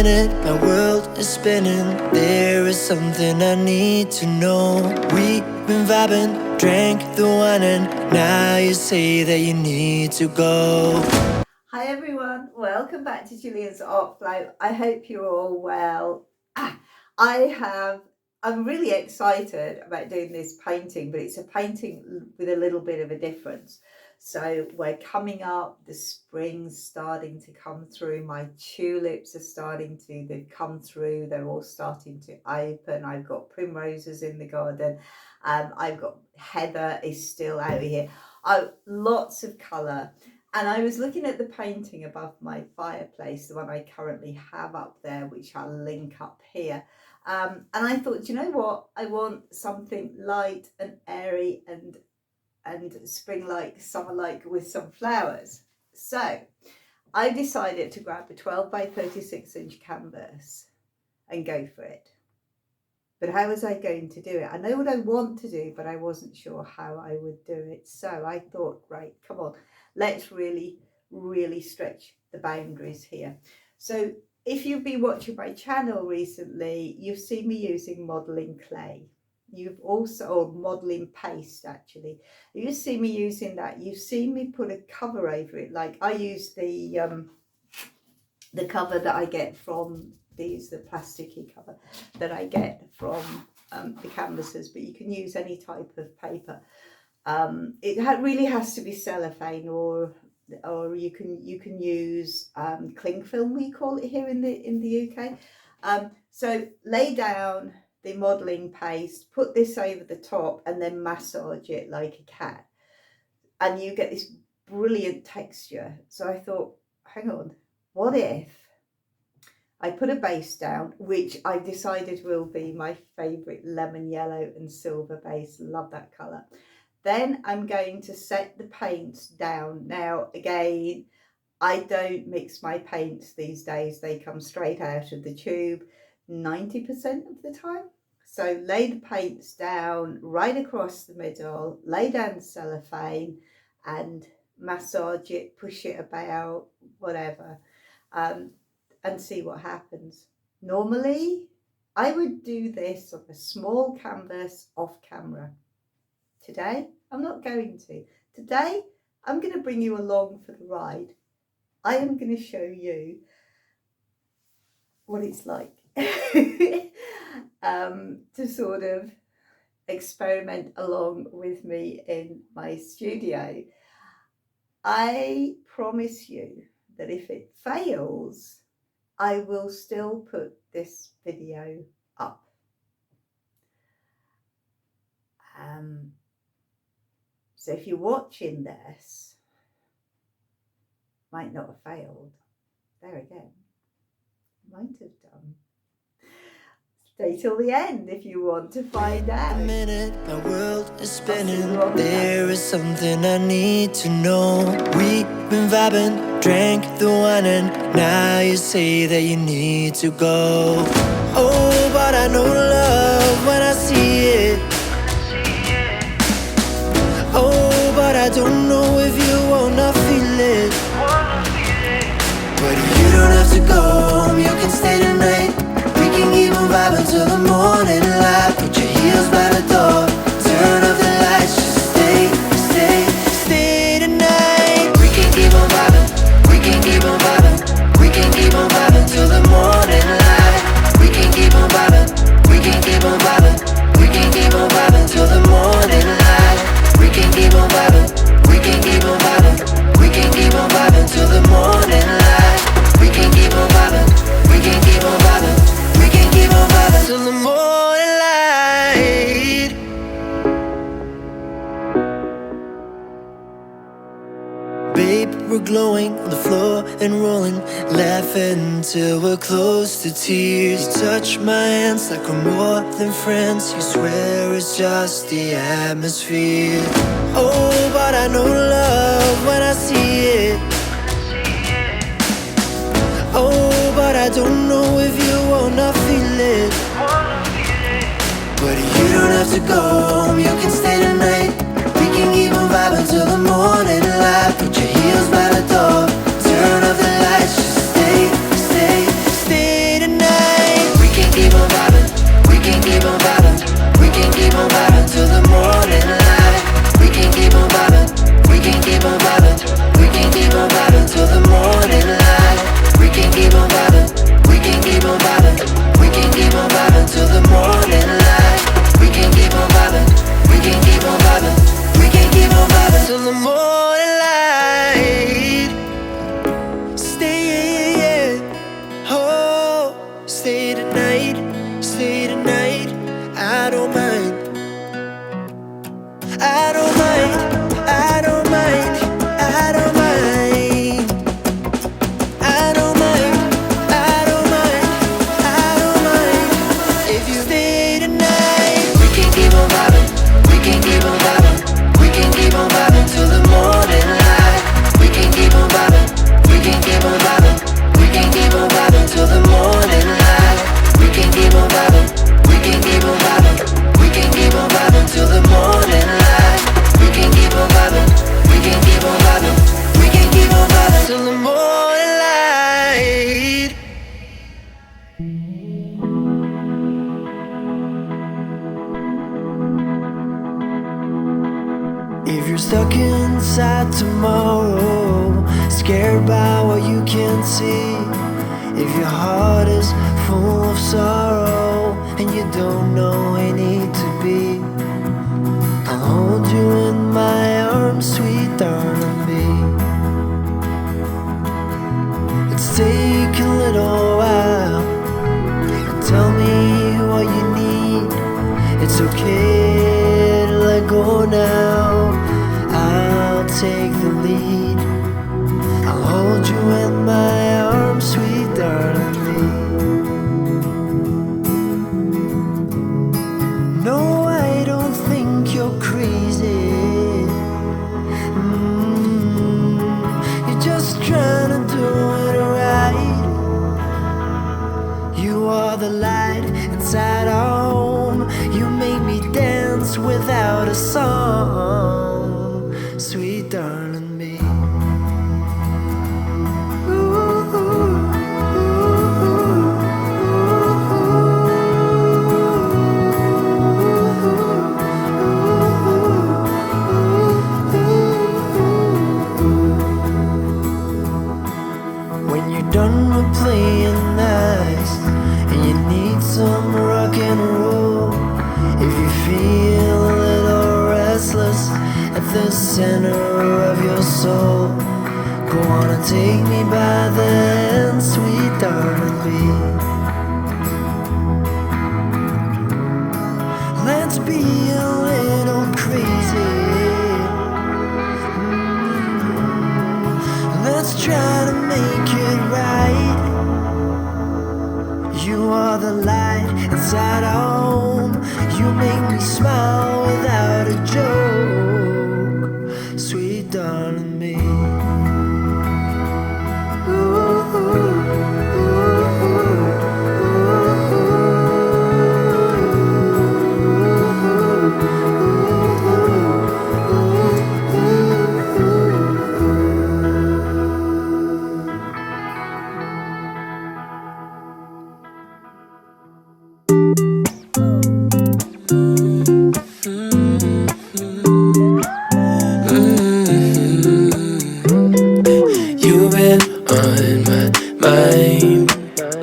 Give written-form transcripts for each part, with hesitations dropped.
minute, my world is spinning. There is something I need to know. We've been vibing, drank the wine, and now you say that you need to go. Hi everyone, welcome back to Gillian's Art Flow. I hope you're all well. I'm really excited about doing this painting, but it's a painting with a little bit of a difference. So we're coming up, the spring's starting to come through, my tulips are starting to come through, they're all starting to open. I've got primroses in the garden, I've got heather is still out here. Lots of colour. And I was looking at the painting above my fireplace, the one I currently have up there, which I'll link up here. And I thought, do you know what? I want something light and airy and spring-like, summer-like with some flowers. So I decided to grab a 12 by 36 inch canvas and go for it. But how was I going to do it? I know what I want to do, but I wasn't sure how I would do it. So I thought, right, come on, let's really stretch the boundaries here. So if you've been watching my channel recently, you've seen me using modelling clay. You've also, or modelling paste actually. You've seen me using that. You've seen me put a cover over it. Like I use the cover that I get from the plasticky cover that I get from the canvases, but you can use any type of paper. It really has to be cellophane, or you can use cling film, we call it here in the UK. So lay down the modelling paste, put this over the top, and then massage it like a cat, and you get this brilliant texture. So I thought, hang on, what if I put a base down, which I decided will be my favourite lemon yellow and silver base. Love that colour. Then I'm going to set the paints down. Now, again, I don't mix my paints these days. They come straight out of the tube 90% of the time. So lay the paints down right across the middle, lay down the cellophane and massage it, push it about, whatever, and see what happens. Normally, I would do this on a small canvas off camera. Today, I'm not going to. Today, I'm going to bring you along for the ride. I am going to show you what it's like to sort of experiment along with me in my studio. I promise you that if it fails, I will still put this video up. So if you're watching this, might not have failed. There again, might have done. Stay till the end if you want to find out. A minute, my world is spinning. There is something I need to know. We've been vibing, drank the wine, and now you say that you need to go. Oh, but I know love when I see it. Oh, but I don't know if you wanna feel it. But you don't have to go home, you can stay tonight. We can keep on vibing till the morning light. Put your heels by the door, turn off the lights. Just stay tonight. We can keep on vibing, we can keep on vibing. We can keep on vibing till the morning light. We can keep on vibing, we can keep on vibing. We can keep on vibing till the morning light. We can keep on vibing, we can keep on vibing. We can keep on vibing till the morning light. We can keep on vibing, we can keep on vibing. We can keep on vibing till the morning light. Babe, we're glowing on the floor and rolling, laughing till we're close to tears. You touch my hands like we're more than friends. You swear it's just the atmosphere. Oh, but I know love when I see it. Oh, but I don't know if you wanna feel it. But you don't have to go home, you can stay tonight. We can keep on vibing till the morning light. Put your heels by the door, turn off the lights. Just stay scared by what you can't see, if your heart is full of sorrow and you don't know where you need to be, I'll hold you in my arms, sweet darling bee. Let's take a little while and tell me what you need. It's okay to let go now, I'll take the lead. I'll hold you in my arms, sweet darling bee. No, I don't think you're crazy. You're just trying to do it right. You are the light inside our home. You make me dance without a song, sweet darling bee. When you're done with playing nice and you need some rock and roll, if you feel a little restless at the center of your soul, go on and take me by the hand, sweet darling bee. Let's be a little crazy. Let's try to make it right. You are the light inside our home. You make me smile without a joke, sweet darling bee. You've been on my mind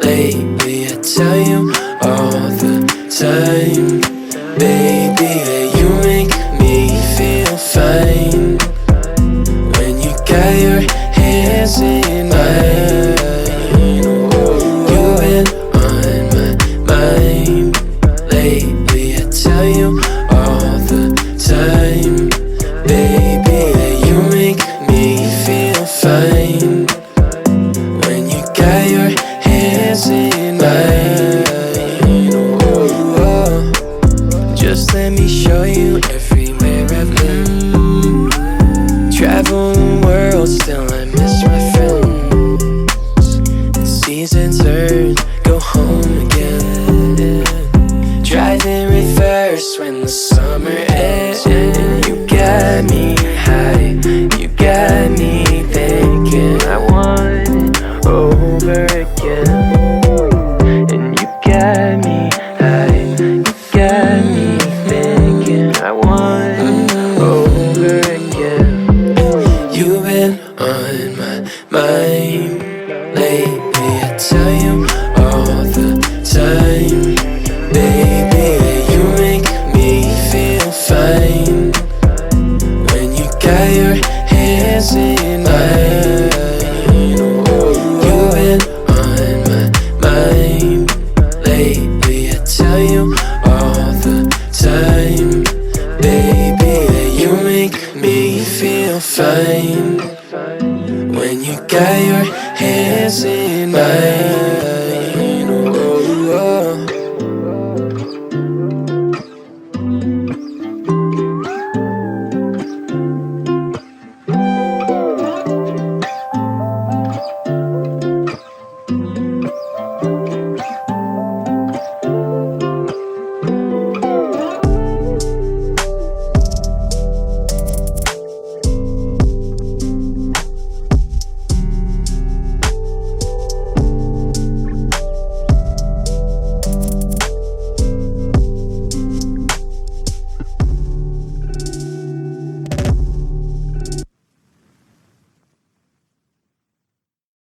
lately, I tell you all the time, baby, that you make me feel fine when you got your hands in mine. You've been on my mind lately, I tell you all the time, baby, that you make me feel fine when you got your hands in mine. Just let me show you everywhere I've been. Travel the world, still I miss my friends. The seasons turn, go home again. Drive in reverse when the summer ends. And you got me high, you got me thinking I want it over again. And you got me high, you got me thinking I want it over again. You've been on my mind lately, I tell you all the time, baby, you make me feel fine when you got your hands in mine. You've been on my mind lately, I tell you all the time, baby, you make me feel fine when you got your hands in mine.